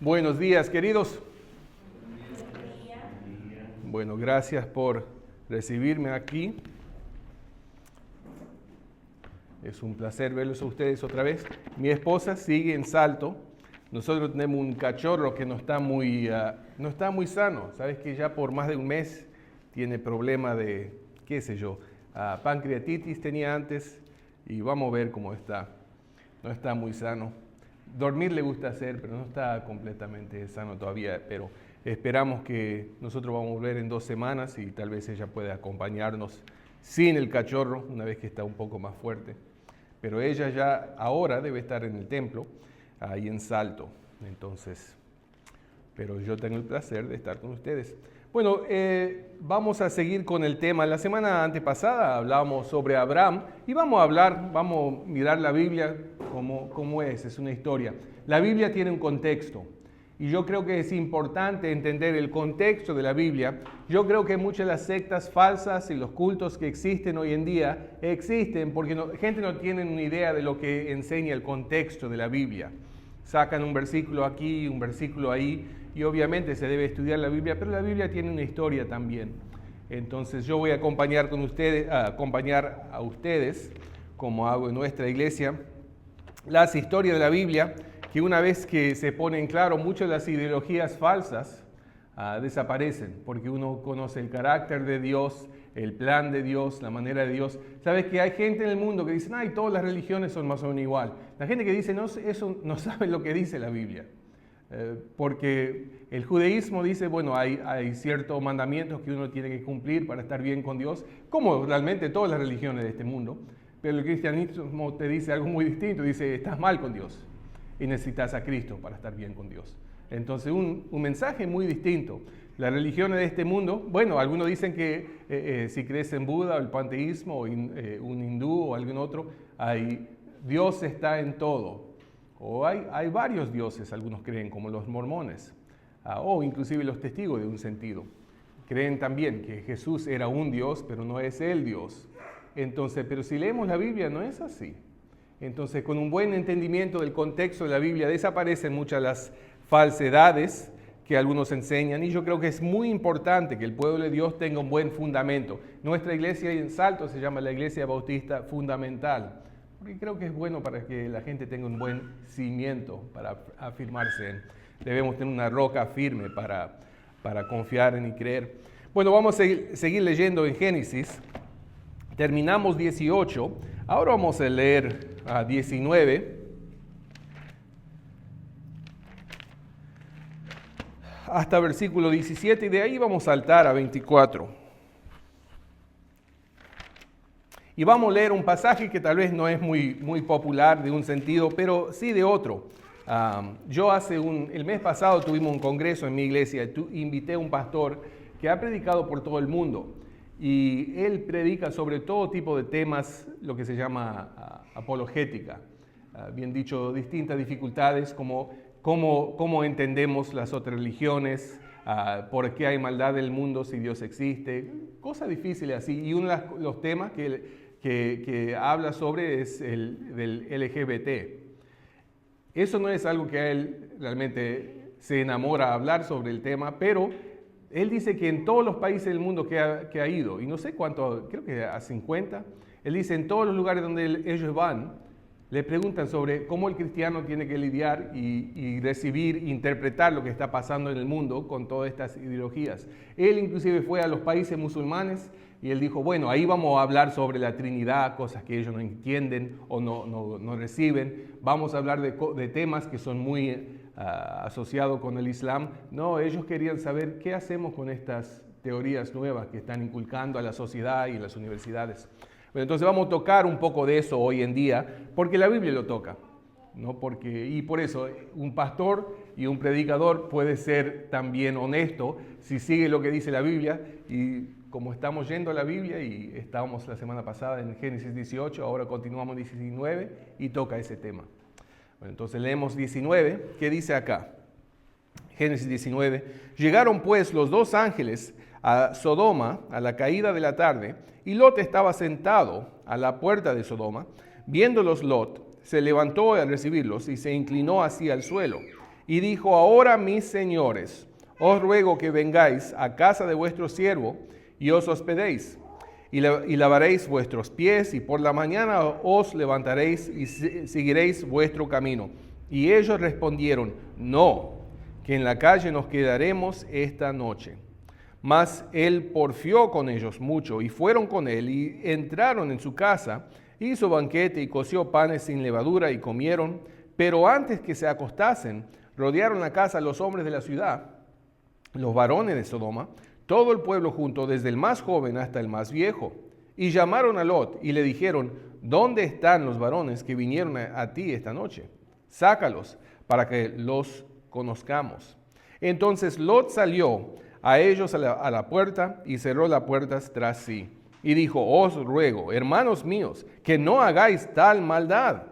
Buenos días, queridos. Bueno, gracias por recibirme aquí. Es un placer verlos a ustedes otra vez. Mi esposa sigue en Salto. Nosotros tenemos un cachorro que no está muy sano. Sabes que ya por más de un mes tiene problema de, qué sé yo, pancreatitis tenía antes y vamos a ver cómo está. No está muy sano. Dormir le gusta hacer, pero no está completamente sano todavía. Pero esperamos que nosotros vamos a volver en 2 semanas y tal vez ella pueda acompañarnos sin el cachorro una vez que está un poco más fuerte. Pero ella ya ahora debe estar en el templo, ahí en Salto. Entonces, pero yo tengo el placer de estar con ustedes. Bueno, vamos a seguir con el tema. La semana antepasada hablábamos sobre Abraham y vamos a mirar la Biblia como es una historia. La Biblia tiene un contexto y yo creo que es importante entender el contexto de la Biblia. Yo creo que muchas de las sectas falsas y los cultos que existen hoy en día existen porque gente no tiene una idea de lo que enseña el contexto de la Biblia. Sacan un versículo aquí, un versículo ahí, y obviamente se debe estudiar la Biblia, pero la Biblia tiene una historia también. Entonces yo voy a acompañar a ustedes, como hago en nuestra iglesia, las historias de la Biblia, que una vez que se pone en claro, muchas de las ideologías falsas desaparecen, porque uno conoce el carácter de Dios, el plan de Dios, la manera de Dios. Sabes que hay gente en el mundo que dice, ay, todas las religiones son más o menos igual. La gente que dice, no, eso no sabe lo que dice la Biblia. Porque el judaísmo dice, bueno, hay ciertos mandamientos que uno tiene que cumplir para estar bien con Dios, como realmente todas las religiones de este mundo. Pero el cristianismo te dice algo muy distinto, dice, estás mal con Dios y necesitas a Cristo para estar bien con Dios. Entonces, un mensaje muy distinto. Las religiones de este mundo, bueno, algunos dicen que si crees en Buda o el panteísmo o un hindú o algún otro, Dios está en todo. O hay varios dioses, algunos creen, como los mormones, o inclusive los testigos de un sentido. Creen también que Jesús era un Dios, pero no es el Dios. Entonces, pero si leemos la Biblia, no es así. Entonces, con un buen entendimiento del contexto de la Biblia, desaparecen muchas de las falsedades que algunos enseñan, y yo creo que es muy importante que el pueblo de Dios tenga un buen fundamento. Nuestra iglesia en Salto se llama la Iglesia Bautista Fundamental, porque creo que es bueno para que la gente tenga un buen cimiento para afirmarse en. Debemos tener una roca firme para confiar en y creer. Bueno, vamos a seguir leyendo en Génesis. Terminamos 18, ahora vamos a leer 19. Hasta versículo 17 y de ahí vamos a saltar a 24. Y vamos a leer un pasaje que tal vez no es muy popular de un sentido, pero sí de otro. El mes pasado tuvimos un congreso en mi iglesia, invité a un pastor que ha predicado por todo el mundo. Y él predica sobre todo tipo de temas, lo que se llama apologética. Bien dicho, distintas dificultades como cómo entendemos las otras religiones, por qué hay maldad en el mundo si Dios existe, cosas difíciles así. Y uno de los temas que habla sobre es el del LGBT. Eso no es algo que a él realmente se enamora a hablar sobre el tema, pero él dice que en todos los países del mundo que ha ido, y no sé cuánto, creo que a 50, él dice en todos los lugares donde ellos van, le preguntan sobre cómo el cristiano tiene que lidiar y recibir, interpretar lo que está pasando en el mundo con todas estas ideologías. Él inclusive fue a los países musulmanes y él dijo, bueno, ahí vamos a hablar sobre la Trinidad, cosas que ellos no entienden o no reciben. Vamos a hablar de temas que son muy asociados con el Islam. No, ellos querían saber qué hacemos con estas teorías nuevas que están inculcando a la sociedad y a las universidades. Bueno, entonces vamos a tocar un poco de eso hoy en día, porque la Biblia lo toca, ¿no? Y por eso un pastor y un predicador puede ser también honesto si sigue lo que dice la Biblia. Y como estamos yendo a la Biblia y estábamos la semana pasada en Génesis 18, ahora continuamos en 19 y toca ese tema. Bueno, entonces leemos 19, ¿qué dice acá? Génesis 19, llegaron pues los 2 ángeles a Sodoma a la caída de la tarde, y Lot estaba sentado a la puerta de Sodoma. Viéndolos Lot, se levantó a recibirlos y se inclinó hacia el suelo. y dijo: ahora, mis señores, os ruego que vengáis a casa de vuestro siervo y os hospedéis, y lavaréis vuestros pies, y por la mañana os levantaréis y seguiréis vuestro camino. Y ellos respondieron: no, que en la calle nos quedaremos esta noche. Mas él porfió con ellos mucho, y fueron con él, y entraron en su casa, hizo banquete y coció panes sin levadura, y comieron. Pero antes que se acostasen, rodearon la casa los hombres de la ciudad, los varones de Sodoma, todo el pueblo junto, desde el más joven hasta el más viejo. Y llamaron a Lot y le dijeron: ¿dónde están los varones que vinieron a ti esta noche? Sácalos para que los conozcamos. Entonces Lot salió a ellos a la puerta y cerró las puertas tras sí. Y dijo: os ruego, hermanos míos, que no hagáis tal maldad.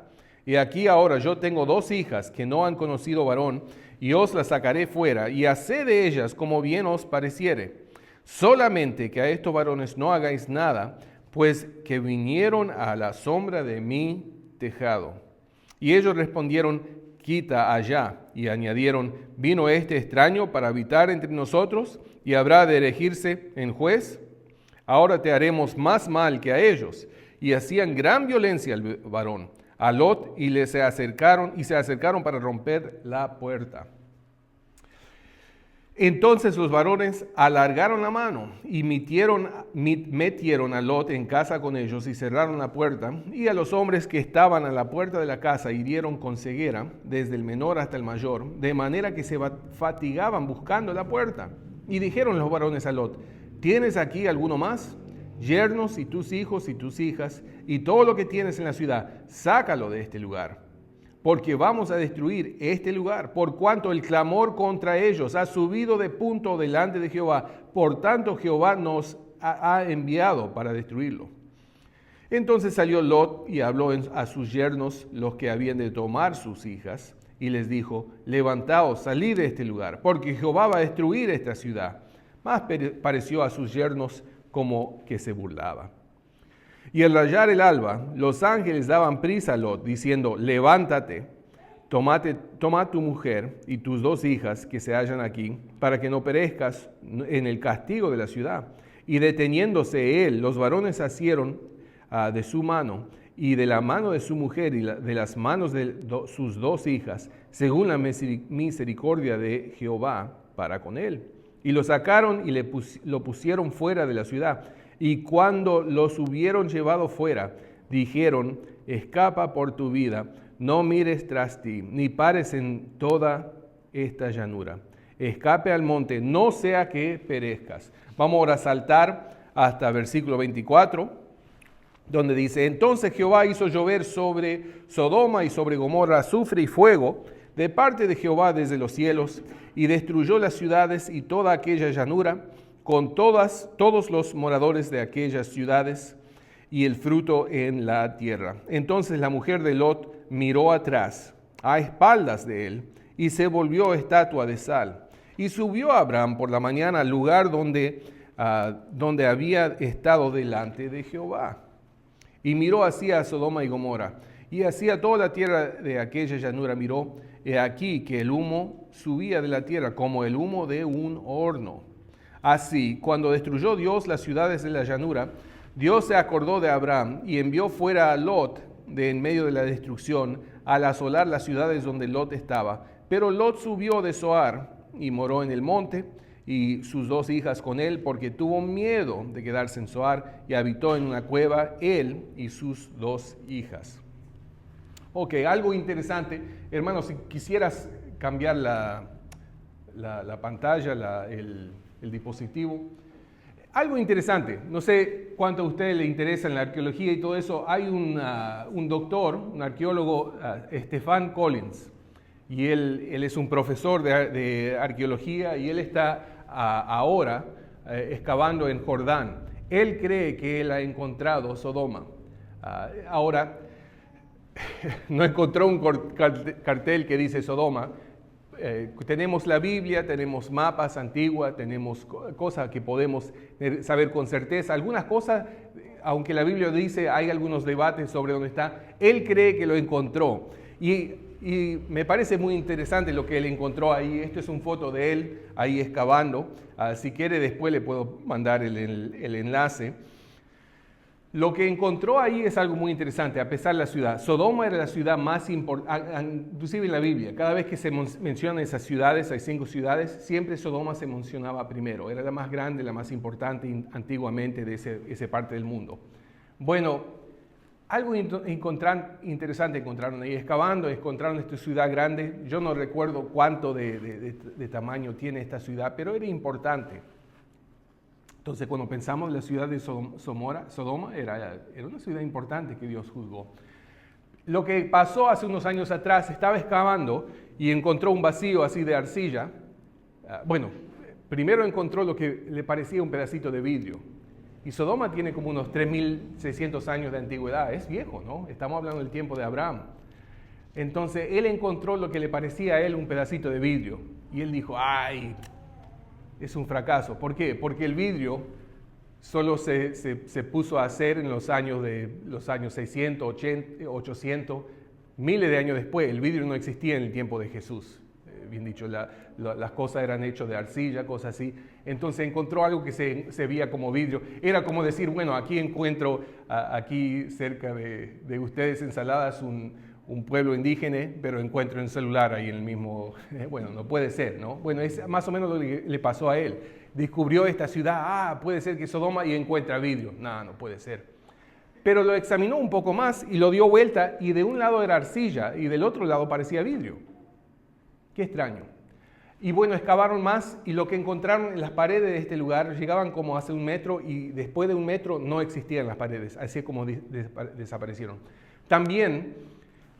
Y aquí ahora yo tengo 2 hijas que no han conocido varón, y os las sacaré fuera, y haced de ellas como bien os pareciere. Solamente que a estos varones no hagáis nada, pues que vinieron a la sombra de mi tejado. Y ellos respondieron: quita allá. Y añadieron: ¿vino este extraño para habitar entre nosotros, y habrá de erigirse en juez? Ahora te haremos más mal que a ellos. Y hacían gran violencia al varón, a Lot, y se acercaron para romper la puerta. Entonces los varones alargaron la mano y metieron a Lot en casa con ellos y cerraron la puerta, y a los hombres que estaban a la puerta de la casa hirieron con ceguera, desde el menor hasta el mayor, de manera que se fatigaban buscando la puerta. Y dijeron los varones a Lot: ¿tienes aquí alguno más? Yernos y tus hijos y tus hijas, y todo lo que tienes en la ciudad, sácalo de este lugar, porque vamos a destruir este lugar, por cuanto el clamor contra ellos ha subido de punto delante de Jehová. Por tanto Jehová nos ha enviado para destruirlo. Entonces salió Lot y habló a sus yernos, los que habían de tomar sus hijas, y les dijo: levantaos, salid de este lugar, porque Jehová va a destruir esta ciudad. Mas pareció a sus yernos como que se burlaba. Y al rayar el alba, los ángeles daban prisa a Lot, diciendo: levántate, toma tu mujer y tus 2 hijas que se hallan aquí, para que no perezcas en el castigo de la ciudad. Y deteniéndose él, los varones asieron de su mano y de la mano de su mujer y de las manos de sus 2 hijas, según la misericordia de Jehová para con él. Y lo sacaron y lo pusieron fuera de la ciudad. Y cuando los hubieron llevado fuera, dijeron: escapa por tu vida, no mires tras ti, ni pares en toda esta llanura. Escape al monte, no sea que perezcas. Vamos ahora a saltar hasta versículo 24, donde dice: entonces Jehová hizo llover sobre Sodoma y sobre Gomorra azufre y fuego de parte de Jehová desde los cielos, y destruyó las ciudades y toda aquella llanura, con todos los moradores de aquellas ciudades, y el fruto en la tierra. Entonces la mujer de Lot miró atrás, a espaldas de él, y se volvió estatua de sal. Y subió Abraham por la mañana al lugar donde había estado delante de Jehová. Y miró hacia Sodoma y Gomorra, y hacia toda la tierra de aquella llanura miró. He aquí que el humo subía de la tierra como el humo de un horno. Así, cuando destruyó Dios las ciudades de la llanura, Dios se acordó de Abraham y envió fuera a Lot de en medio de la destrucción, al asolar las ciudades donde Lot estaba. Pero Lot subió de Zoar y moró en el monte, y sus 2 hijas con él, porque tuvo miedo de quedarse en Zoar, y habitó en una cueva él y sus 2 hijas. Ok, algo interesante. Hermanos, si quisieras cambiar la pantalla, el dispositivo. Algo interesante, no sé cuánto a ustedes les interesa en la arqueología y todo eso. Hay un doctor, un arqueólogo, Stephen Collins, y él es un profesor de arqueología, y él está ahora excavando en Jordán. Él cree que él ha encontrado Sodoma. Ahora, no encontró un cartel que dice Sodoma. Tenemos la Biblia, tenemos mapas antiguos, tenemos cosas que podemos saber con certeza. Algunas cosas, aunque la Biblia dice, hay algunos debates sobre dónde está. Él cree que lo encontró. Y y me parece muy interesante lo que él encontró ahí. Esto es una foto de él ahí excavando. Si quiere después le puedo mandar el enlace. Lo que encontró ahí es algo muy interesante, a pesar de la ciudad. Sodoma era la ciudad más importante, inclusive en la Biblia. Cada vez que se mencionan esas ciudades, hay 5 ciudades, siempre Sodoma se mencionaba primero. Era la más grande, la más importante antiguamente de esa parte del mundo. Bueno, algo interesante encontraron ahí. Excavando, encontraron esta ciudad grande. Yo no recuerdo cuánto de tamaño tiene esta ciudad, pero era importante. Entonces, cuando pensamos en la ciudad de Sodoma, era una ciudad importante que Dios juzgó. Lo que pasó hace unos años atrás, estaba excavando y encontró un vacío así de arcilla. Primero encontró lo que le parecía un pedacito de vidrio. Y Sodoma tiene como unos 3.600 años de antigüedad. Es viejo, ¿no? Estamos hablando del tiempo de Abraham. Entonces, él encontró lo que le parecía a él un pedacito de vidrio. Y él dijo, ¡ay! Es un fracaso. ¿Por qué? Porque el vidrio solo se puso a hacer en los años 600, 800, miles de años después. El vidrio no existía en el tiempo de Jesús. Bien dicho, las cosas eran hechas de arcilla, cosas así. Entonces encontró algo que se veía como vidrio. Era como decir, bueno, aquí encuentro, aquí cerca de ustedes en Saladas, un pueblo indígena, pero encuentro un celular ahí en el mismo. Bueno, no puede ser, ¿no? Bueno, es más o menos lo que le pasó a él. Descubrió esta ciudad, puede ser que Sodoma, y encuentra vidrio. No puede ser. Pero lo examinó un poco más y lo dio vuelta, y de un lado era arcilla y del otro lado parecía vidrio. Qué extraño. Y bueno, excavaron más y lo que encontraron en las paredes de este lugar llegaban como hace 1 metro y después de 1 metro no existían las paredes, así como desaparecieron. También,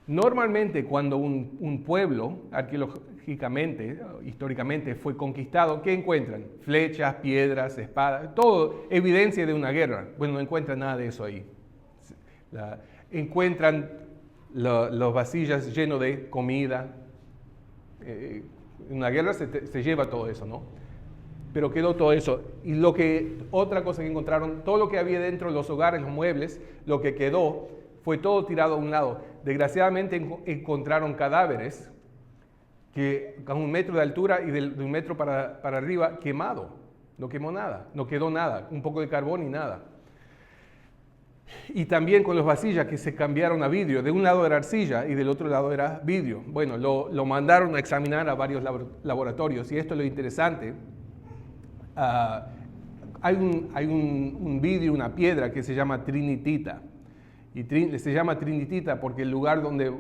normalmente cuando un pueblo, arqueológicamente, históricamente, fue conquistado, ¿qué encuentran? Flechas, piedras, espadas, todo evidencia de una guerra. Bueno, no encuentran nada de eso ahí. Encuentran los vasillas llenos de comida. En una guerra se lleva todo eso, ¿no? Pero quedó todo eso. Y otra cosa que encontraron, todo lo que había dentro de los hogares, los muebles, lo que quedó fue todo tirado a un lado. Desgraciadamente encontraron cadáveres que a 1 metro de altura y de 1 metro para arriba quemado. No quemó nada, no quedó nada, un poco de carbón y nada. Y también con las vasillas que se cambiaron a vidrio. De un lado era arcilla y del otro lado era vidrio. Bueno, lo mandaron a examinar a varios laboratorios y esto es lo interesante. Hay un vidrio, una piedra que se llama trinitita. Y se llama trinitita porque el lugar donde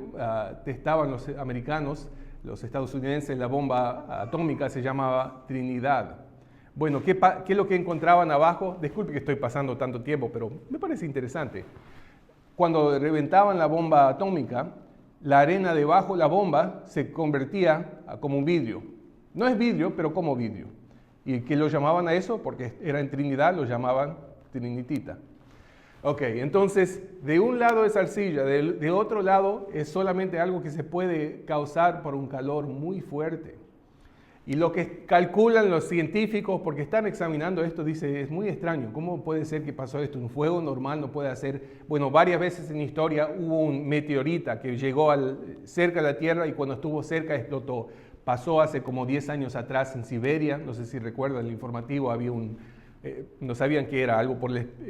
testaban los americanos, los estadounidenses, la bomba atómica se llamaba Trinidad. Bueno, ¿qué es lo que encontraban abajo? Disculpe que estoy pasando tanto tiempo, pero me parece interesante. Cuando reventaban la bomba atómica, la arena debajo de la bomba se convertía como un vidrio. No es vidrio, pero como vidrio. ¿Y qué lo llamaban a eso? Porque era en Trinidad, lo llamaban trinitita. Ok, entonces, de un lado es arcilla, de otro lado es solamente algo que se puede causar por un calor muy fuerte. Y lo que calculan los científicos, porque están examinando esto, dice, es muy extraño, ¿cómo puede ser que pasó esto? Un fuego normal no puede hacer. Bueno, varias veces en la historia hubo un meteorita que llegó cerca de la Tierra y cuando estuvo cerca explotó. Pasó hace como 10 años atrás en Siberia, no sé si recuerdan el informativo, había no sabían que era algo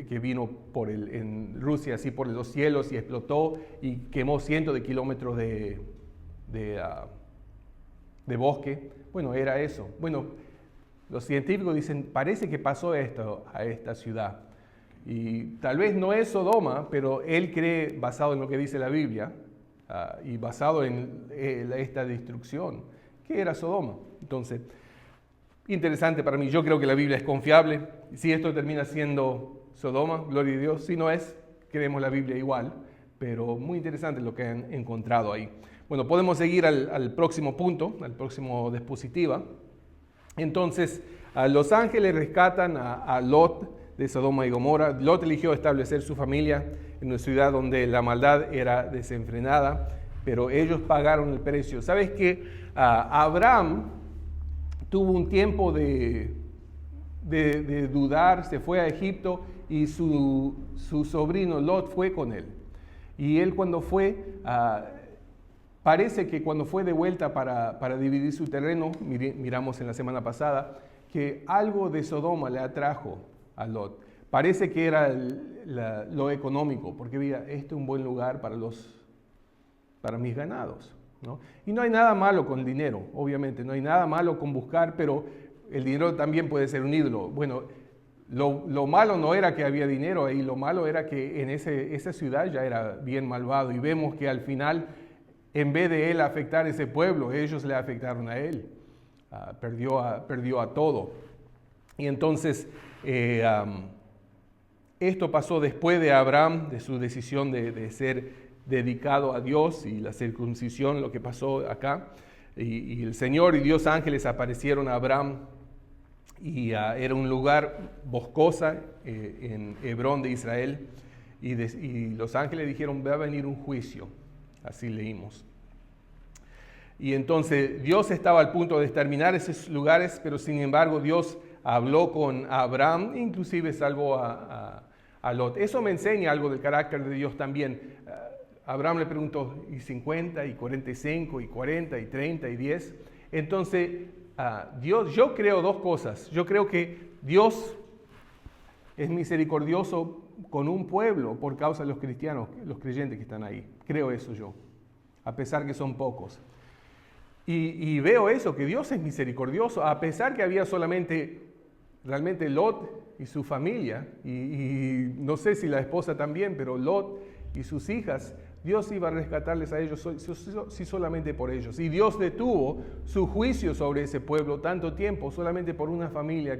que vino en Rusia, así por los cielos y explotó y quemó cientos de kilómetros de bosque. Bueno, era eso. Bueno, los científicos dicen, parece que pasó esto a esta ciudad. Y tal vez no es Sodoma, pero él cree, basado en lo que dice la Biblia, y basado en esta destrucción, que era Sodoma. Entonces, interesante para mí. Yo creo que la Biblia es confiable. Si esto termina siendo Sodoma, gloria a Dios. Si no es, creemos la Biblia igual. Pero muy interesante lo que han encontrado ahí. Bueno, podemos seguir al próximo punto, al próximo diapositiva. Entonces, los ángeles rescatan a Lot de Sodoma y Gomorra. Lot eligió establecer su familia en una ciudad donde la maldad era desenfrenada, pero ellos pagaron el precio. ¿Sabes qué? Abraham tuvo un tiempo de dudar, se fue a Egipto y su sobrino Lot fue con él. Y él cuando fue, Parece que cuando fue de vuelta para dividir su terreno, miramos en la semana pasada, que algo de Sodoma le atrajo a Lot. Parece que era lo económico, porque mira, este es un buen lugar para mis ganados, ¿no? Y no hay nada malo con el dinero, obviamente, no hay nada malo con buscar, pero el dinero también puede ser un ídolo. Bueno, lo malo no era que había dinero ahí, lo malo era que en esa ciudad ya era bien malvado, y vemos que al final, en vez de él afectar a ese pueblo, ellos le afectaron a él. Perdió a todo. Y entonces, esto pasó después de Abraham, de su decisión de ser dedicado a Dios y la circuncisión, lo que pasó acá. Y el Señor y Dios ángeles aparecieron a Abraham, y era un lugar boscosa en Hebrón de Israel. Y los ángeles dijeron, va a venir un juicio. Así leímos. Y entonces Dios estaba al punto de exterminar esos lugares, pero sin embargo Dios habló con Abraham, inclusive salvó a Lot. Eso me enseña algo del carácter de Dios también. Abraham le preguntó, ¿y 50, y 45, y 40, y 30, y 10? Entonces, yo creo dos cosas. Yo creo que Dios es misericordioso con un pueblo por causa de los cristianos, los creyentes que están ahí. Creo eso yo, a pesar que son pocos. Y veo eso, que Dios es misericordioso, a pesar que había solamente realmente Lot y su familia, y no sé si la esposa también, pero Lot y sus hijas, Dios iba a rescatarles a ellos, sí, solamente por ellos. Y Dios detuvo su juicio sobre ese pueblo tanto tiempo, solamente por una familia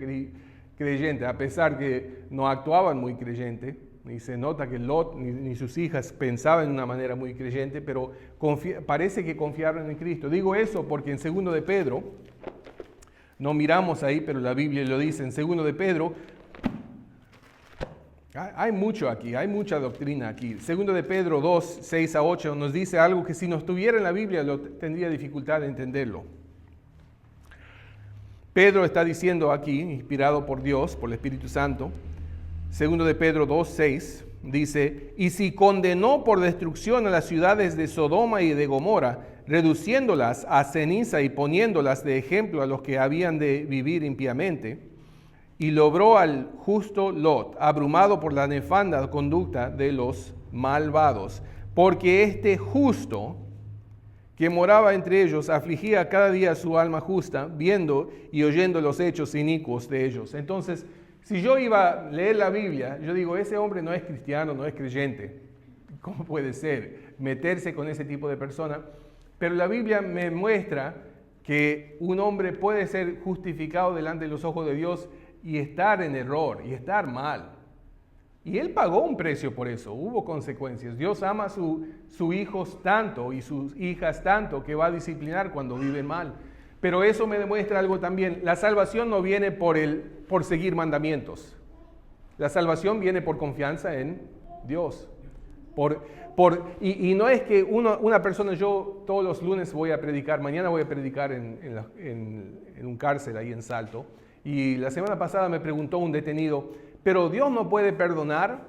creyente, a pesar que no actuaban muy creyente. Y se nota que Lot ni sus hijas pensaban de una manera muy creyente, pero parece que confiaron en Cristo. Digo eso porque en 2 de Pedro, no miramos ahí, pero la Biblia lo dice, en 2 de Pedro, hay mucho aquí, hay mucha doctrina aquí. 2 de Pedro 2, 6 a 8 nos dice algo que si no estuviera en la Biblia tendría dificultad de entenderlo. Pedro está diciendo aquí, inspirado por Dios, por el Espíritu Santo, 2 de Pedro 2, 6, dice, y si condenó por destrucción a las ciudades de Sodoma y de Gomorra, reduciéndolas a ceniza y poniéndolas de ejemplo a los que habían de vivir impíamente, y logró al justo Lot, abrumado por la nefanda conducta de los malvados, porque este justo que moraba entre ellos afligía cada día su alma justa, viendo y oyendo los hechos inicuos de ellos. Entonces, si yo iba a leer la Biblia, yo digo, ese hombre no es cristiano, no es creyente. ¿Cómo puede ser meterse con ese tipo de persona? Pero la Biblia me muestra que un hombre puede ser justificado delante de los ojos de Dios y estar en error, y estar mal. Y él pagó un precio por eso, hubo consecuencias. Dios ama a sus hijos tanto y sus hijas tanto que va a disciplinar cuando viven mal. Pero eso me demuestra algo también. La salvación no viene por seguir mandamientos. La salvación viene por confianza en Dios. Y no es que una persona, yo todos los lunes voy a predicar, mañana voy a predicar en un cárcel ahí en Salto. Y la semana pasada me preguntó un detenido, pero Dios no puede perdonar.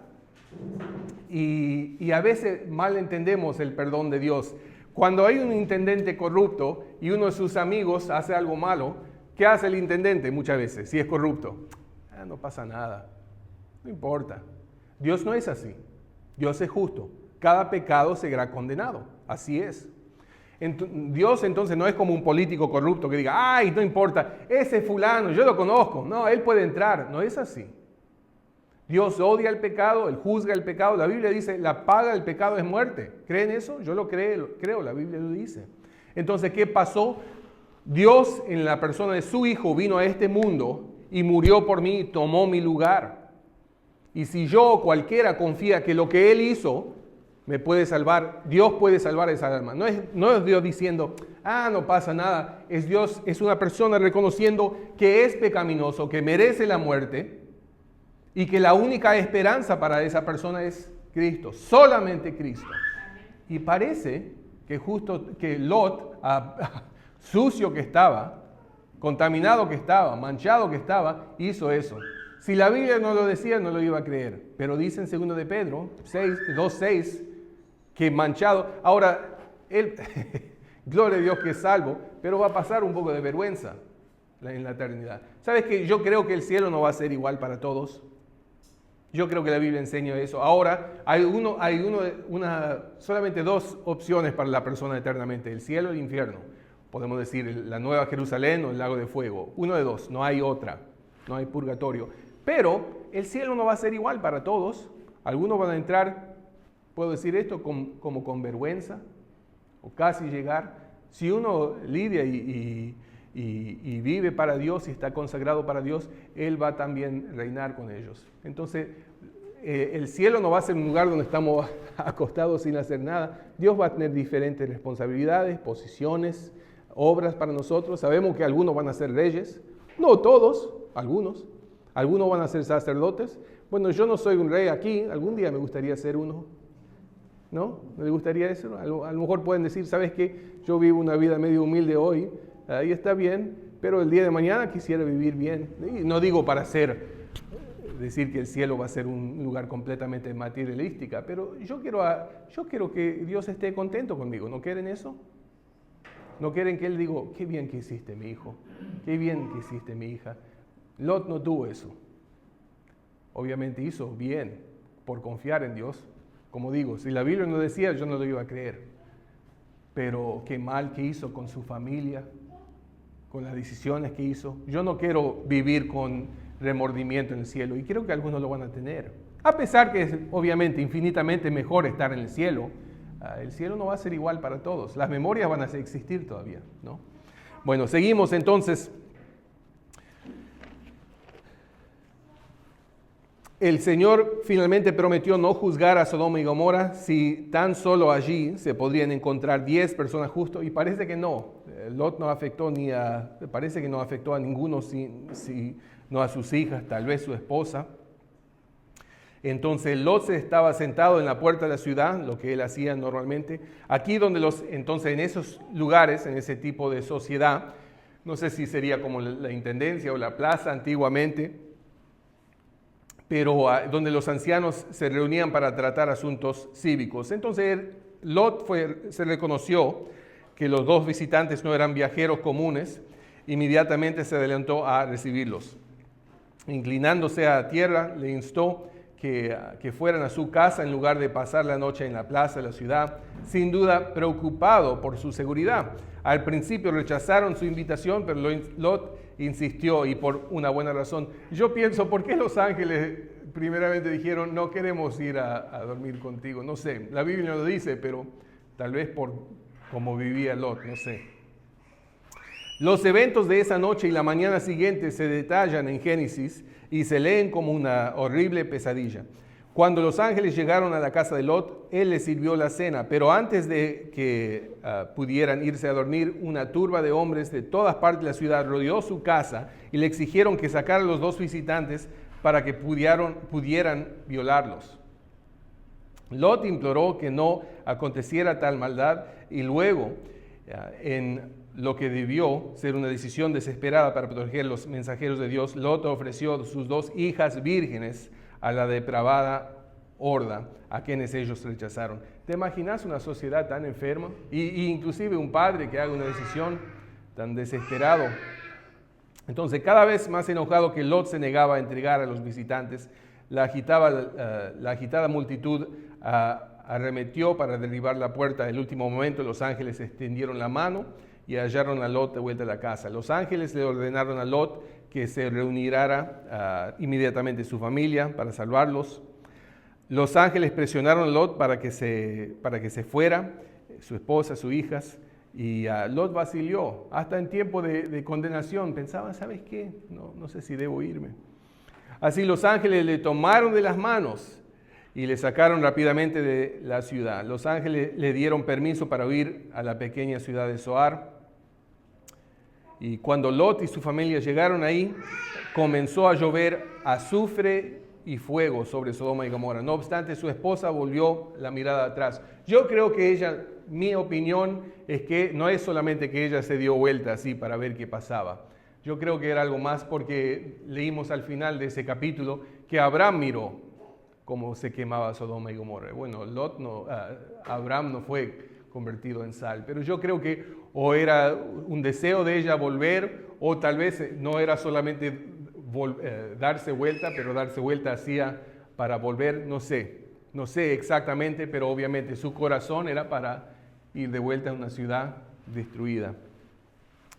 Y a veces mal entendemos el perdón de Dios. Cuando hay un intendente corrupto y uno de sus amigos hace algo malo, ¿qué hace el intendente muchas veces si es corrupto? No pasa nada, no importa. Dios no es así. Dios es justo. Cada pecado será condenado. Así es. Dios entonces no es como un político corrupto que diga, ay, no importa, ese fulano, yo lo conozco. No, él puede entrar. No es así. Dios odia el pecado, Él juzga el pecado. La Biblia dice, la paga del pecado es muerte. ¿Creen eso? Yo lo creo, la Biblia lo dice. Entonces, ¿qué pasó? Dios en la persona de su Hijo vino a este mundo y murió por mí, tomó mi lugar. Y si yo o cualquiera confía que lo que Él hizo me puede salvar, Dios puede salvar esa alma. No es Dios diciendo, no pasa nada. Es Dios, es una persona reconociendo que es pecaminoso, que merece la muerte, y que la única esperanza para esa persona es Cristo, solamente Cristo. Y parece que justo que Lot, sucio que estaba, contaminado que estaba, manchado que estaba, hizo eso. Si la Biblia no lo decía, no lo iba a creer. Pero dice en 2 de Pedro 2:6 que manchado. Ahora, él, gloria a Dios que es salvo, pero va a pasar un poco de vergüenza en la eternidad. ¿Sabes qué? Yo creo que el cielo no va a ser igual para todos. Yo creo que la Biblia enseña eso. Ahora, solamente dos opciones para la persona eternamente, el cielo y el infierno. Podemos decir la Nueva Jerusalén o el lago de fuego. Uno de dos, no hay otra, no hay purgatorio. Pero el cielo no va a ser igual para todos. Algunos van a entrar, puedo decir esto, como con vergüenza, o casi llegar. Si uno lidia y vive para Dios y está consagrado para Dios, Él va también a reinar con ellos. Entonces, el cielo no va a ser un lugar donde estamos acostados sin hacer nada. Dios va a tener diferentes responsabilidades, posiciones, obras para nosotros. Sabemos que algunos van a ser reyes, no todos, algunos. Algunos van a ser sacerdotes. Bueno, yo no soy un rey aquí, algún día me gustaría ser uno. ¿No? ¿No les gustaría eso? A lo mejor pueden decir, ¿sabes qué? Yo vivo una vida medio humilde hoy, ahí está bien, pero el día de mañana quisiera vivir bien. Y no digo para decir que el cielo va a ser un lugar completamente materialística, pero yo quiero que Dios esté contento conmigo. ¿No quieren eso? ¿No quieren que Él diga, qué bien que hiciste mi hijo? Qué bien que hiciste mi hija? Lot no tuvo eso. Obviamente hizo bien por confiar en Dios. Como digo, si la Biblia no decía, yo no lo iba a creer. Pero qué mal que hizo con su familia, con las decisiones que hizo. Yo no quiero vivir con remordimiento en el cielo, y creo que algunos lo van a tener. A pesar que es obviamente infinitamente mejor estar en el cielo no va a ser igual para todos. Las memorias van a existir todavía, ¿no? Bueno, seguimos entonces. El Señor finalmente prometió no juzgar a Sodoma y Gomorra si tan solo allí se podrían encontrar 10 personas justas, y parece que no. Lot no afectó parece que no afectó a ninguno, no a sus hijas, tal vez su esposa. Entonces Lot se estaba sentado en la puerta de la ciudad, lo que él hacía normalmente. Aquí entonces en esos lugares, en ese tipo de sociedad, no sé si sería como la intendencia o la plaza antiguamente, pero donde los ancianos se reunían para tratar asuntos cívicos. Entonces Lot se reconoció que los dos visitantes no eran viajeros comunes, inmediatamente se adelantó a recibirlos. Inclinándose a tierra, le instó que fueran a su casa en lugar de pasar la noche en la plaza de la ciudad, sin duda preocupado por su seguridad. Al principio rechazaron su invitación, pero Lot insistió, y por una buena razón. Yo pienso, ¿por qué los ángeles primeramente dijeron, no queremos ir a dormir contigo? No sé, la Biblia no lo dice, pero tal vez por cómo vivía Lot, no sé. Los eventos de esa noche y la mañana siguiente se detallan en Génesis y se leen como una horrible pesadilla. Cuando los ángeles llegaron a la casa de Lot, él les sirvió la cena, pero antes de que pudieran irse a dormir, una turba de hombres de todas partes de la ciudad rodeó su casa y le exigieron que sacara a los dos visitantes para que pudieran violarlos. Lot imploró que no aconteciera tal maldad, y luego, en lo que debió ser una decisión desesperada para proteger los mensajeros de Dios, Lot ofreció sus dos hijas vírgenes a la depravada horda a quienes ellos rechazaron. ¿Te imaginas una sociedad tan enferma? Y inclusive un padre que haga una decisión tan desesperado. Entonces, cada vez más enojado que Lot se negaba a entregar a los visitantes, la agitada multitud arremetió para derribar la puerta. En el último momento, los ángeles extendieron la mano y hallaron a Lot de vuelta a la casa. Los ángeles le ordenaron a Lot que se reuniera inmediatamente su familia para salvarlos. Los ángeles presionaron a Lot para que se fuera, su esposa, sus hijas, y Lot vaciló. Hasta en tiempo de condenación pensaba, ¿sabes qué? No sé si debo irme. Así los ángeles le tomaron de las manos y le sacaron rápidamente de la ciudad. Los ángeles le dieron permiso para huir a la pequeña ciudad de Zoar. Y cuando Lot y su familia llegaron ahí, comenzó a llover azufre y fuego sobre Sodoma y Gomorra. No obstante, su esposa volvió la mirada atrás. Yo creo que mi opinión es que no es solamente que ella se dio vuelta así para ver qué pasaba. Yo creo que era algo más, porque leímos al final de ese capítulo que Abraham miró cómo se quemaba Sodoma y Gomorra. Bueno, Abraham no fue convertido en sal. Pero yo creo que o era un deseo de ella volver, o tal vez no era solamente darse vuelta, pero darse vuelta hacía para volver, no sé exactamente, pero obviamente su corazón era para ir de vuelta a una ciudad destruida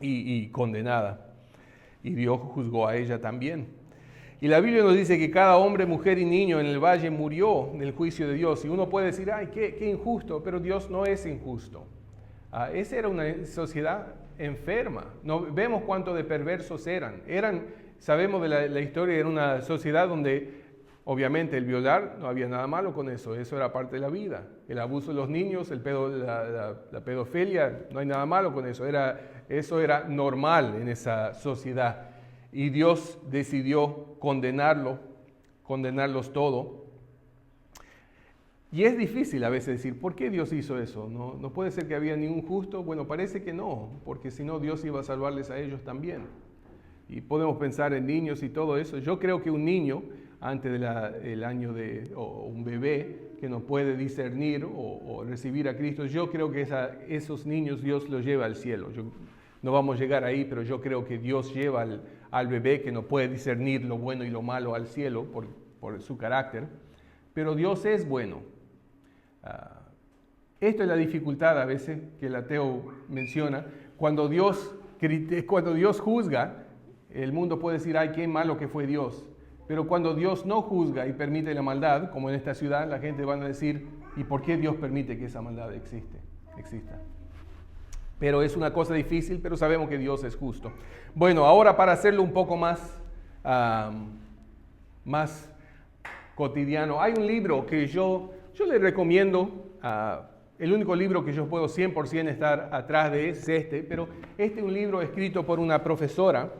y condenada. Y Dios juzgó a ella también. Y la Biblia nos dice que cada hombre, mujer y niño en el valle murió en el juicio de Dios. Y uno puede decir, ay, qué injusto, pero Dios no es injusto. Esa era una sociedad enferma. No, vemos cuánto de perversos eran. Sabemos de la historia, era una sociedad donde obviamente el violar, no había nada malo con eso era parte de la vida. El abuso de los niños, la pedofilia, no hay nada malo con eso. Eso era normal en esa sociedad. Y Dios decidió condenarlos todo. Y es difícil a veces decir, ¿por qué Dios hizo eso? No puede ser que había ningún justo. Bueno, parece que no, porque si no Dios iba a salvarles a ellos también. Y podemos pensar en niños y todo eso. Yo creo que un niño, antes del año o un bebé que no puede discernir o recibir a Cristo, yo creo que esos niños Dios los lleva al cielo. No vamos a llegar ahí, pero yo creo que Dios lleva al bebé que no puede discernir lo bueno y lo malo al cielo por su carácter. Pero Dios es bueno. Esto es la dificultad a veces que el ateo menciona. Cuando Dios juzga, el mundo puede decir, ay, qué malo que fue Dios. Pero cuando Dios no juzga y permite la maldad, como en esta ciudad, la gente va a decir, ¿y por qué Dios permite que esa maldad exista? Pero es una cosa difícil, pero sabemos que Dios es justo. Bueno, ahora para hacerlo un poco más cotidiano, hay un libro que yo le recomiendo, el único libro que yo puedo 100% estar atrás de es pero este es un libro escrito por una profesora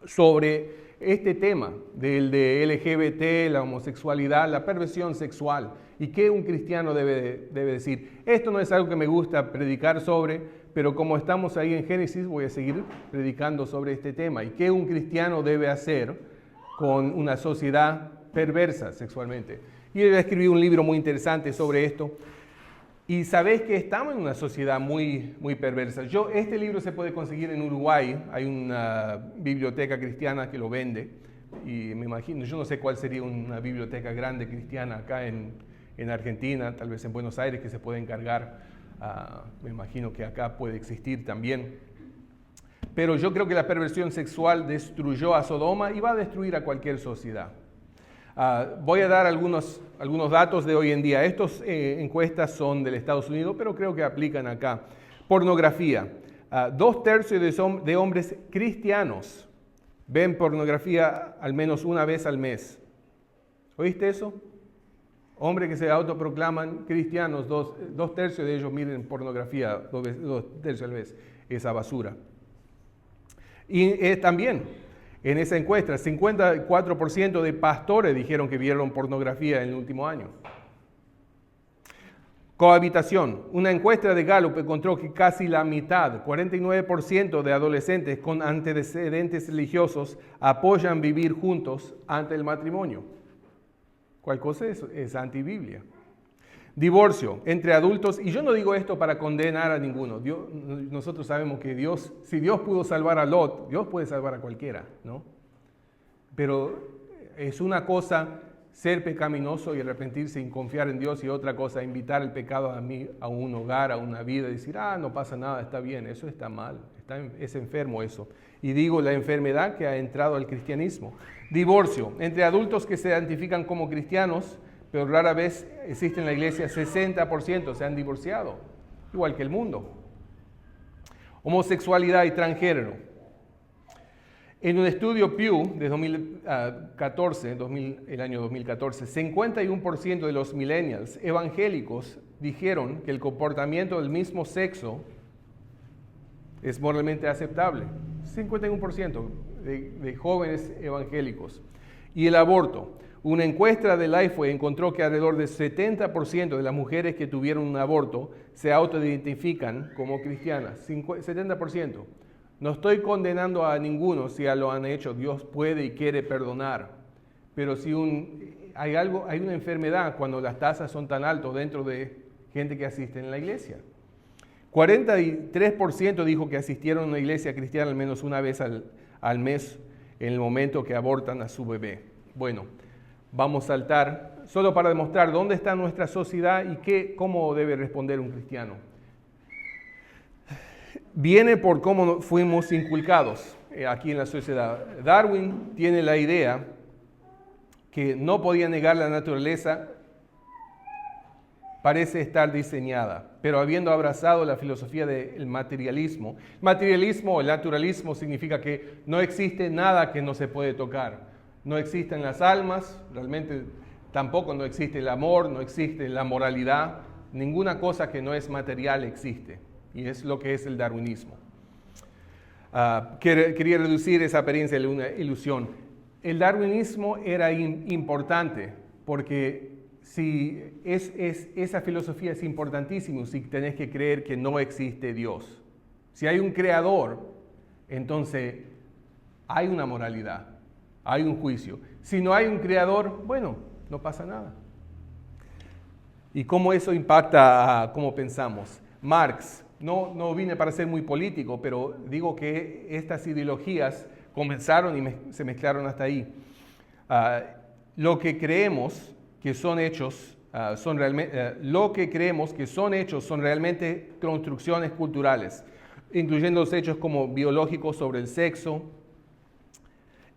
sobre este tema de LGBT, la homosexualidad, la perversión sexual y qué un cristiano debe decir. Esto no es algo que me gusta predicar sobre, pero como estamos ahí en Génesis, voy a seguir predicando sobre este tema y qué un cristiano debe hacer con una sociedad perversa sexualmente. Y ella escribió un libro muy interesante sobre esto. Y sabéis que estamos en una sociedad muy, muy perversa. Este libro se puede conseguir en Uruguay. Hay una biblioteca cristiana que lo vende. Y me imagino, yo no sé cuál sería una biblioteca grande cristiana acá en Argentina, tal vez en Buenos Aires, que se puede encargar. Me imagino que acá puede existir también. Pero yo creo que la perversión sexual destruyó a Sodoma y va a destruir a cualquier sociedad. Voy a dar algunos datos de hoy en día. Estas encuestas son del Estados Unidos, pero creo que aplican acá. Pornografía. 2/3 de hombres cristianos ven pornografía al menos una vez al mes. ¿Oíste eso? Hombres que se autoproclaman cristianos, 2/3 de ellos miren pornografía 2/3 al mes, esa basura. Y también en esa encuesta, 54% de pastores dijeron que vieron pornografía en el último año. Cohabitación. Una encuesta de Gallup encontró que casi la mitad, 49% de adolescentes con antecedentes religiosos apoyan vivir juntos ante el matrimonio. ¿Cuál cosa es antibiblia? Divorcio entre adultos, y yo no digo esto para condenar a ninguno. Nosotros sabemos que si Dios pudo salvar a Lot, Dios puede salvar a cualquiera, ¿no? Pero es una cosa ser pecaminoso y arrepentirse y confiar en Dios, y otra cosa invitar el pecado a un hogar, a una vida, y decir, no pasa nada, está bien. Eso está mal, es enfermo eso. Y digo la enfermedad que ha entrado al cristianismo. Divorcio entre adultos que se identifican como cristianos, pero rara vez existe en la iglesia. 60% se han divorciado, igual que el mundo. Homosexualidad y transgénero. En un estudio Pew de 2014, el año 2014, 51% de los millennials evangélicos dijeron que el comportamiento del mismo sexo es moralmente aceptable. 51% de jóvenes evangélicos. Y el aborto. Una encuesta de Lifeway encontró que alrededor del 70% de las mujeres que tuvieron un aborto se autoidentifican como cristianas. 70%. No estoy condenando a ninguno si ya lo han hecho. Dios puede y quiere perdonar. Pero si hay una enfermedad cuando las tasas son tan altas dentro de gente que asiste en la iglesia. 43% dijo que asistieron a una iglesia cristiana al menos una vez al mes en el momento que abortan a su bebé. Bueno, vamos a saltar solo para demostrar dónde está nuestra sociedad y cómo debe responder un cristiano. Viene por cómo fuimos inculcados aquí en la sociedad. Darwin tiene la idea que no podía negar la naturaleza, parece estar diseñada, pero habiendo abrazado la filosofía del materialismo. El naturalismo significa que no existe nada que no se puede tocar. No existen las almas, realmente tampoco no existe el amor, no existe la moralidad, ninguna cosa que no es material existe. Y es lo que es el darwinismo. Quería reducir esa apariencia a una ilusión. El darwinismo era importante porque esa filosofía es importantísima si tenés que creer que no existe Dios. Si hay un creador, entonces hay una moralidad, hay un juicio. Si no hay un creador, bueno, no pasa nada. ¿Y cómo eso impacta a cómo pensamos? Marx, no vine para ser muy político, pero digo que estas ideologías comenzaron y se mezclaron hasta ahí. Lo que creemos que son hechos son realmente construcciones culturales, incluyendo los hechos como biológicos sobre el sexo.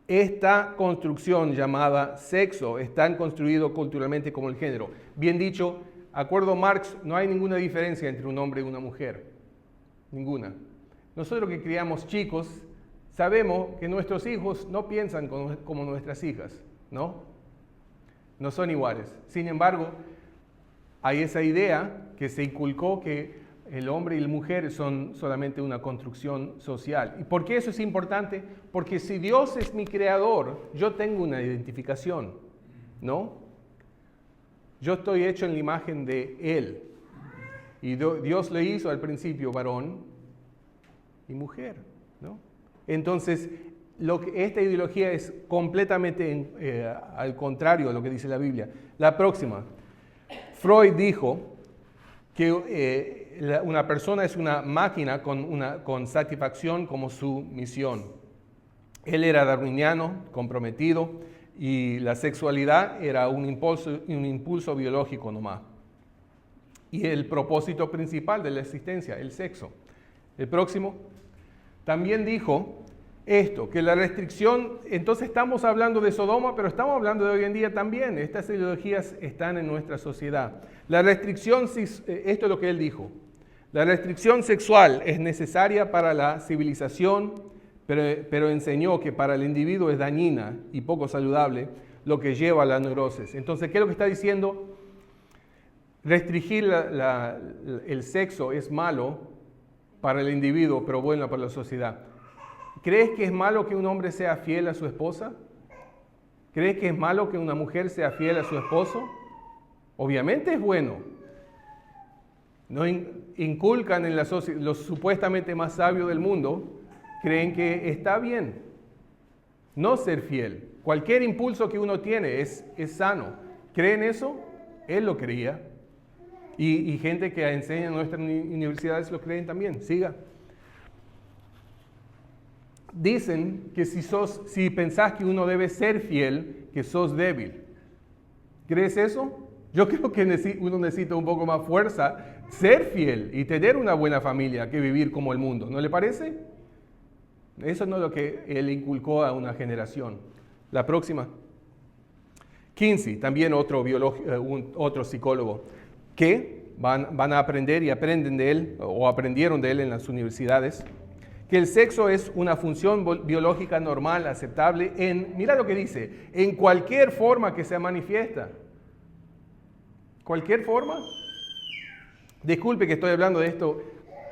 Esta construcción llamada sexo está construido culturalmente como el género. Bien dicho, acuerdo Marx, no hay ninguna diferencia entre un hombre y una mujer. Ninguna. Nosotros que criamos chicos, sabemos que nuestros hijos no piensan como nuestras hijas, ¿no? No son iguales. Sin embargo, hay esa idea que se inculcó que el hombre y la mujer son solamente una construcción social. ¿Y por qué eso es importante? Porque si Dios es mi creador, yo tengo una identificación, ¿no? Yo estoy hecho en la imagen de Él. Y Dios le hizo al principio varón y mujer, ¿no? Entonces, esta ideología es completamente al contrario de lo que dice la Biblia. La próxima. Freud dijo que una persona es una máquina con satisfacción como su misión. Él era darwiniano, comprometido, y la sexualidad era un impulso biológico nomás. Y el propósito principal de la existencia, el sexo. El próximo. También dijo esto, que la restricción, entonces estamos hablando de Sodoma, pero estamos hablando de hoy en día también. Estas ideologías están en nuestra sociedad. La restricción, esto es lo que él dijo, la restricción sexual es necesaria para la civilización, pero enseñó que para el individuo es dañina y poco saludable, lo que lleva a la neurosis. Entonces, ¿qué es lo que está diciendo? Restringir el sexo es malo para el individuo, pero bueno para la sociedad. ¿Crees que es malo que un hombre sea fiel a su esposa? ¿Crees que es malo que una mujer sea fiel a su esposo? Obviamente es bueno. No inculcan en la sociedad, los supuestamente más sabios del mundo creen que está bien no ser fiel. Cualquier impulso que uno tiene es sano. ¿Creen eso? Él lo creía. Y gente que enseña en nuestras universidades lo creen también. Siga. Dicen que si pensás que uno debe ser fiel, que sos débil. ¿Crees eso? Yo creo que uno necesita un poco más fuerza, ser fiel y tener una buena familia que vivir como el mundo. ¿No le parece? Eso no es lo que él inculcó a una generación. La próxima. Kinsey, también otro psicólogo, que van a aprender y aprenden de él, o aprendieron de él en las universidades, que el sexo es una función biológica normal, aceptable, mira lo que dice, en cualquier forma que se manifiesta. ¿Cualquier forma? Disculpe que estoy hablando de esto,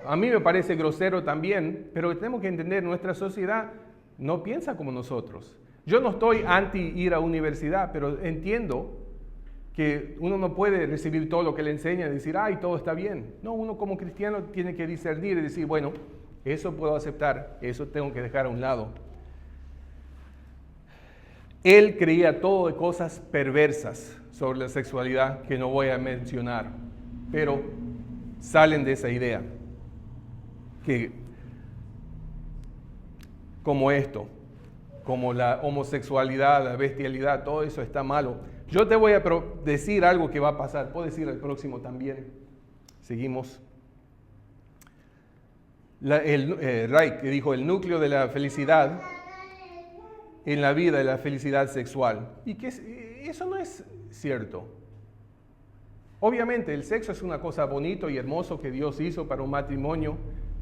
a mí me parece grosero también, pero tenemos que entender, nuestra sociedad no piensa como nosotros. Yo no estoy anti ir a universidad, pero entiendo que uno no puede recibir todo lo que le enseña y decir, ay, todo está bien. No, uno como cristiano tiene que discernir y decir, bueno, eso puedo aceptar, eso tengo que dejar a un lado. Él creía todo de cosas perversas sobre la sexualidad que no voy a mencionar, pero salen de esa idea. Que como esto, como la homosexualidad, la bestialidad, todo eso está malo. Yo te voy a decir algo que va a pasar. Puedo decir el próximo también. Seguimos. Reich, que dijo, el núcleo de la felicidad en la vida es la felicidad sexual. Y que eso no es cierto. Obviamente el sexo es una cosa bonito y hermoso que Dios hizo para un matrimonio,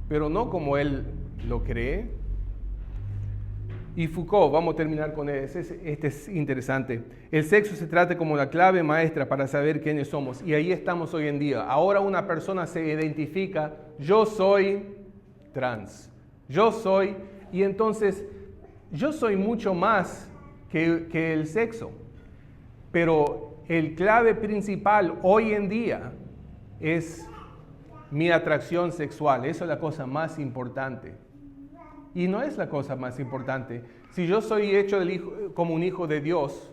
pero no como Él lo cree. Y Foucault, vamos a terminar con este es interesante. El sexo se trata como la clave maestra para saber quiénes somos. Y ahí estamos hoy en día. Ahora una persona se identifica, yo soy trans, yo soy, y entonces yo soy mucho más que el sexo. Pero el clave principal hoy en día es mi atracción sexual. Eso es la cosa más importante. Y no es la cosa más importante. Si yo soy hecho como un hijo de Dios,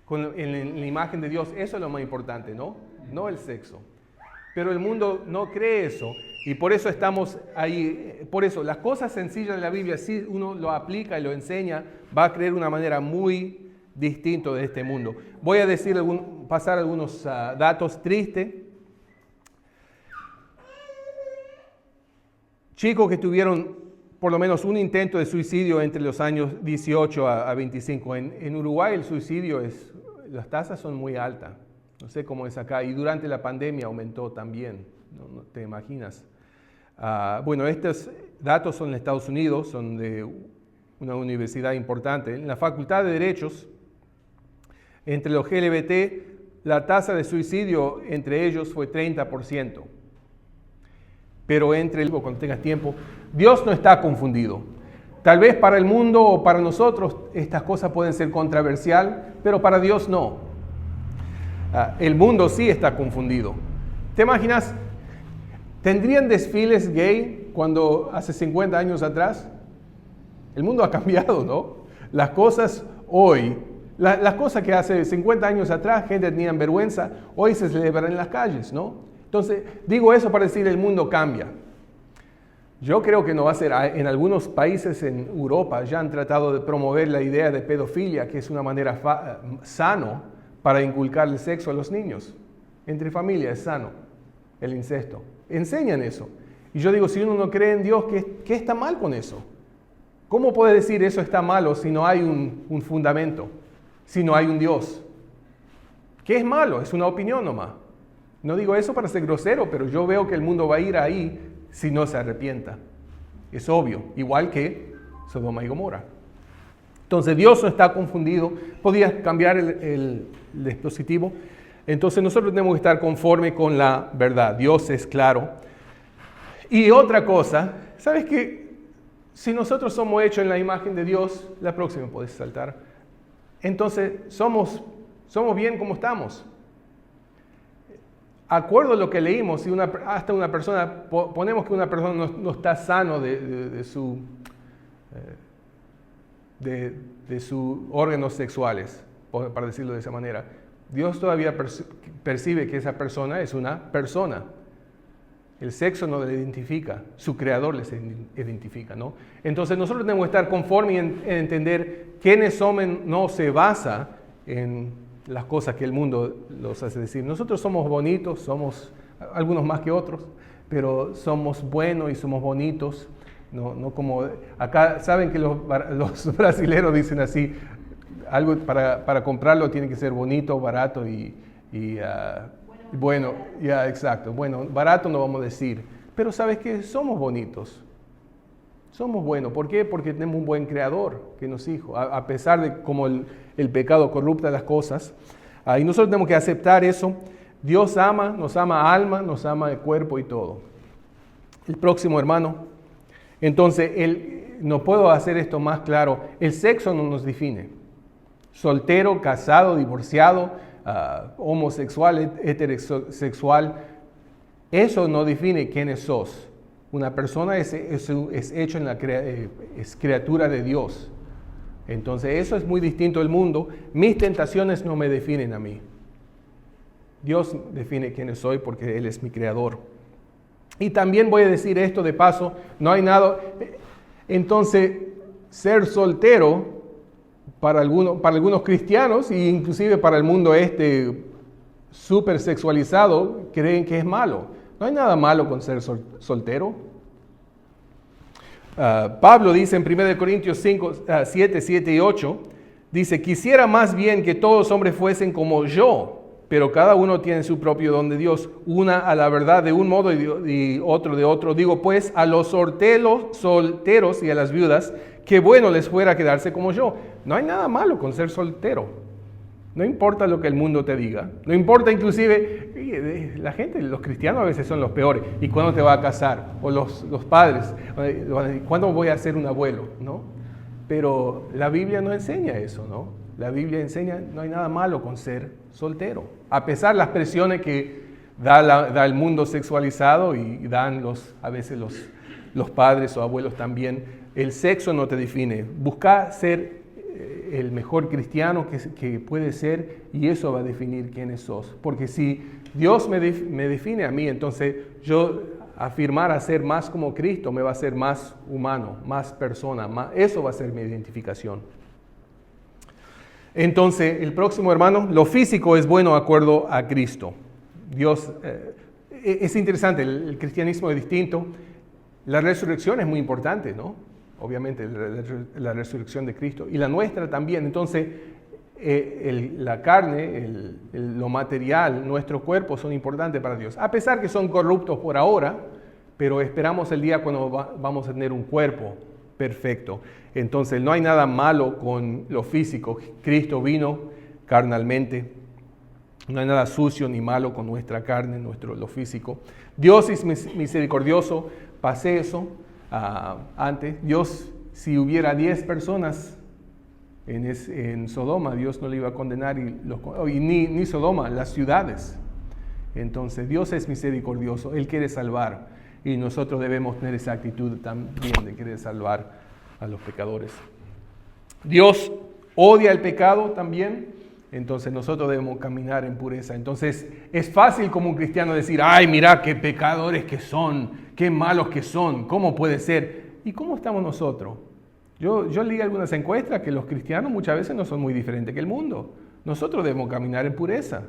en la imagen de Dios, eso es lo más importante, ¿no? No el sexo. Pero el mundo no cree eso. Y por eso estamos ahí. Por eso, las cosas sencillas de la Biblia, si uno lo aplica y lo enseña, va a creer una manera muy distinta de este mundo. Voy a pasar algunos datos tristes. Chicos que tuvieron por lo menos un intento de suicidio entre los años 18 a 25. En Uruguay el suicidio las tasas son muy altas. No sé cómo es acá. Y durante la pandemia aumentó también. No te imaginas. Bueno, estos datos son en Estados Unidos, son de una universidad importante. En la Facultad de Derechos, entre los LGBT, la tasa de suicidio entre ellos fue 30%. Pero cuando tengas tiempo, Dios no está confundido. Tal vez para el mundo o para nosotros estas cosas pueden ser controversiales, pero para Dios no. El mundo sí está confundido. ¿Te imaginas? ¿Tendrían desfiles gay cuando hace 50 años atrás? El mundo ha cambiado, ¿no? Las cosas hoy, las cosas que hace 50 años atrás gente tenía vergüenza, hoy se celebran en las calles, ¿no? Entonces, digo eso para decir el mundo cambia. Yo creo que no va a ser. En algunos países en Europa ya han tratado de promover la idea de pedofilia, que es una manera sano para inculcar el sexo a los niños. Entre familias es sano el incesto. Enseñan eso. Y yo digo, si uno no cree en Dios, ¿qué está mal con eso? ¿Cómo puede decir eso está malo si no hay un fundamento? Si no hay un Dios. ¿Qué es malo? Es una opinión nomás. No digo eso para ser grosero, pero yo veo que el mundo va a ir ahí si no se arrepienta. Es obvio, igual que Sodoma y Gomorra. Entonces Dios no está confundido. Podías cambiar el dispositivo. Entonces nosotros tenemos que estar conforme con la verdad. Dios es claro. Y otra cosa, ¿sabes qué? Si nosotros somos hechos en la imagen de Dios, la próxima puedes saltar. Entonces somos bien como estamos. Acuerdo a lo que leímos, si hasta una persona, ponemos que una persona no está sano de sus órganos sexuales, para decirlo de esa manera, Dios todavía percibe que esa persona es una persona. El sexo no le identifica, su creador les identifica, ¿no? Entonces nosotros tenemos que estar conformes en entender quiénes somos, no se basa en las cosas que el mundo los hace decir. Nosotros somos bonitos, somos algunos más que otros, pero somos buenos y somos bonitos. No como acá, saben que los brasileños dicen así, algo para comprarlo tiene que ser bonito, barato y bueno, ya exacto. Bueno, barato no vamos a decir, pero sabes que somos bonitos. Somos buenos. ¿Por qué? Porque tenemos un buen creador que nos hizo, a pesar de cómo el pecado corrupta las cosas. Y nosotros tenemos que aceptar eso. Dios nos ama alma, nos ama de cuerpo y todo. El próximo, hermano. Entonces, no puedo hacer esto más claro. El sexo no nos define. Soltero, casado, divorciado, homosexual, heterosexual. Eso no define quiénes sos. Una persona es hecho es criatura de Dios. Entonces eso es muy distinto del mundo. Mis tentaciones no me definen a mí. Dios define quién soy porque Él es mi creador. Y también voy a decir esto de paso, no hay nada. Entonces, ser soltero para algunos cristianos e inclusive para el mundo súper sexualizado, creen que es malo. No hay nada malo con ser soltero. Pablo dice en 1 Corintios 5, 7 y 8, dice, quisiera más bien que todos los hombres fuesen como yo, pero cada uno tiene su propio don de Dios, una a la verdad de un modo y otro de otro. Digo pues a los solteros y a las viudas, que bueno les fuera quedarse como yo. No hay nada malo con ser soltero. No importa lo que el mundo te diga. No importa inclusive, la gente, los cristianos a veces son los peores. ¿Y cuándo te va a casar? O los padres, ¿cuándo voy a ser un abuelo? ¿No? Pero la Biblia no enseña eso, ¿no? La Biblia enseña, no hay nada malo con ser soltero. A pesar de las presiones que da el mundo sexualizado y dan a veces los padres o abuelos también, el sexo no te define. Busca ser el mejor cristiano que puede ser y eso va a definir quiénes sos. Porque si Dios me define a mí, entonces yo afirmar a ser más como Cristo me va a hacer más humano, más persona, eso va a ser mi identificación. Entonces, el próximo, hermano, lo físico es bueno de acuerdo a Cristo. Dios, es interesante, el cristianismo es distinto. La resurrección es muy importante, ¿no? Obviamente, la resurrección de Cristo. Y la nuestra también. Entonces, la carne, lo material, nuestro cuerpo son importantes para Dios. A pesar que son corruptos por ahora, pero esperamos el día cuando vamos a tener un cuerpo perfecto. Entonces no hay nada malo con lo físico. Cristo vino carnalmente. No hay nada sucio ni malo con nuestra carne, lo físico. Dios es misericordioso. Pasé eso antes. Dios, si hubiera 10 personas en Sodoma, Dios no le iba a condenar, y ni Sodoma, las ciudades. Entonces Dios es misericordioso. Él quiere salvar. Y nosotros debemos tener esa actitud también de querer salvar a los pecadores. Dios odia el pecado también, entonces nosotros debemos caminar en pureza. Entonces es fácil como un cristiano decir, ay, mira qué pecadores que son, qué malos que son, ¿cómo puede ser? ¿Y cómo estamos nosotros? Yo leí algunas encuestas que los cristianos muchas veces no son muy diferentes que el mundo. Nosotros debemos caminar en pureza,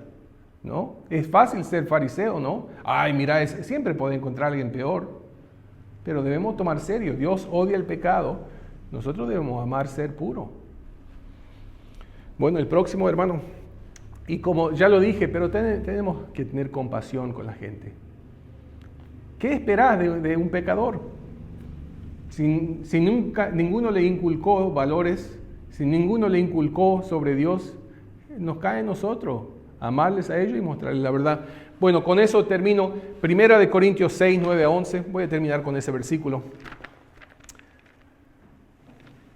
¿no? Es fácil ser fariseo, ¿no? Ay, mira, siempre puede encontrar a alguien peor. Pero debemos tomar serio. Dios odia el pecado. Nosotros debemos amar ser puro. Bueno, el próximo, hermano. Y como ya lo dije, pero tenemos que tener compasión con la gente. ¿Qué esperás de un pecador? Si nunca ninguno le inculcó valores, si ninguno le inculcó sobre Dios, nos cae en nosotros amarles a ellos y mostrarles la verdad. Bueno, con eso termino. 1 Corintios 6, 9 a 11. Voy a terminar con ese versículo.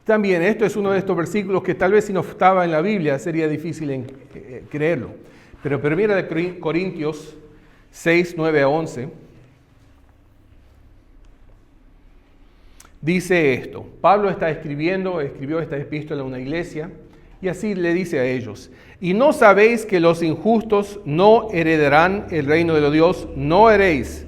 También esto es uno de estos versículos que tal vez si no estaba en la Biblia sería difícil creerlo. Pero 1 Corintios 6, 9 a 11 dice esto. Pablo escribió esta epístola a una iglesia y así le dice a ellos: ¿y no sabéis que los injustos no heredarán el reino de los Dios? No eréis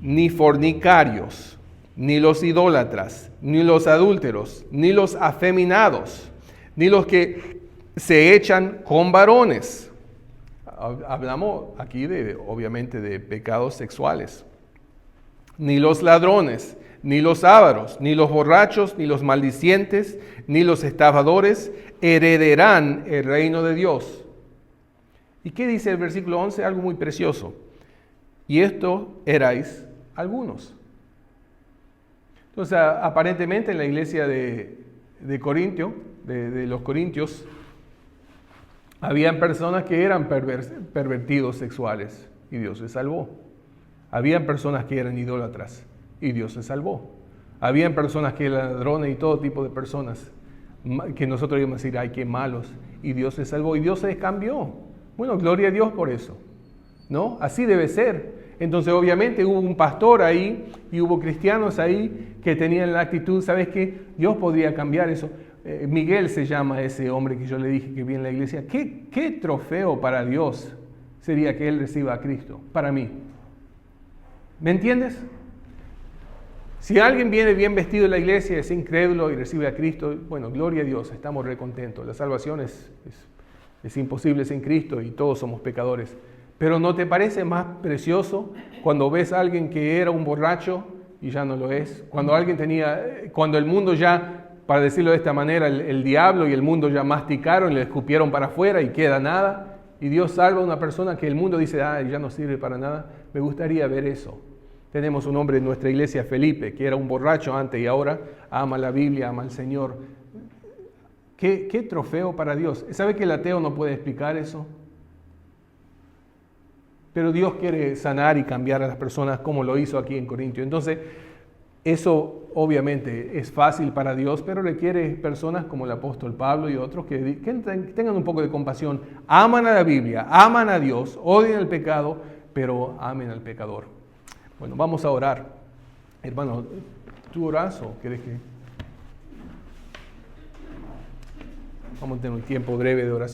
ni fornicarios, ni los idólatras, ni los adúlteros, ni los afeminados, ni los que se echan con varones. Hablamos aquí obviamente de pecados sexuales. Ni los ladrones, ni los ávaros, ni los borrachos, ni los maldicientes, ni los estafadores heredarán el reino de Dios. ¿Y qué dice el versículo 11? Algo muy precioso. Y esto erais algunos. Entonces, aparentemente en la iglesia de Corintio, de los corintios, habían personas que eran pervertidos sexuales y Dios les salvó. Habían personas que eran idólatras y Dios les salvó. Habían personas que eran ladrones y todo tipo de personas que nosotros íbamos a decir, ay, qué malos, y Dios les salvó y Dios les cambió. Bueno, gloria a Dios por eso, ¿no? Así debe ser. Entonces, obviamente, hubo un pastor ahí y hubo cristianos ahí que tenían la actitud, ¿sabes qué? Dios podría cambiar eso. Miguel se llama ese hombre que yo le dije que vi en la iglesia. ¿Qué trofeo para Dios sería que él reciba a Cristo? Para mí. ¿Me entiendes? Si alguien viene bien vestido de la iglesia, es incrédulo y recibe a Cristo, bueno, gloria a Dios, estamos recontentos. La salvación es imposible sin Cristo y todos somos pecadores. Pero ¿no te parece más precioso cuando ves a alguien que era un borracho y ya no lo es? Cuando el mundo ya, para decirlo de esta manera, el diablo y el mundo ya masticaron y le escupieron para afuera y queda nada. Y Dios salva a una persona que el mundo dice, ya no sirve para nada. Me gustaría ver eso. Tenemos un hombre en nuestra iglesia, Felipe, que era un borracho antes y ahora ama la Biblia, ama al Señor. ¿Qué trofeo para Dios? ¿Sabe que el ateo no puede explicar eso? Pero Dios quiere sanar y cambiar a las personas como lo hizo aquí en Corintio. Entonces, eso obviamente es fácil para Dios, pero requiere personas como el apóstol Pablo y otros que tengan un poco de compasión. Aman a la Biblia, aman a Dios, odian el pecado, pero amen al pecador. Bueno, vamos a orar. Hermano, ¿tú oras o quieres que...? Vamos a tener un tiempo breve de oración.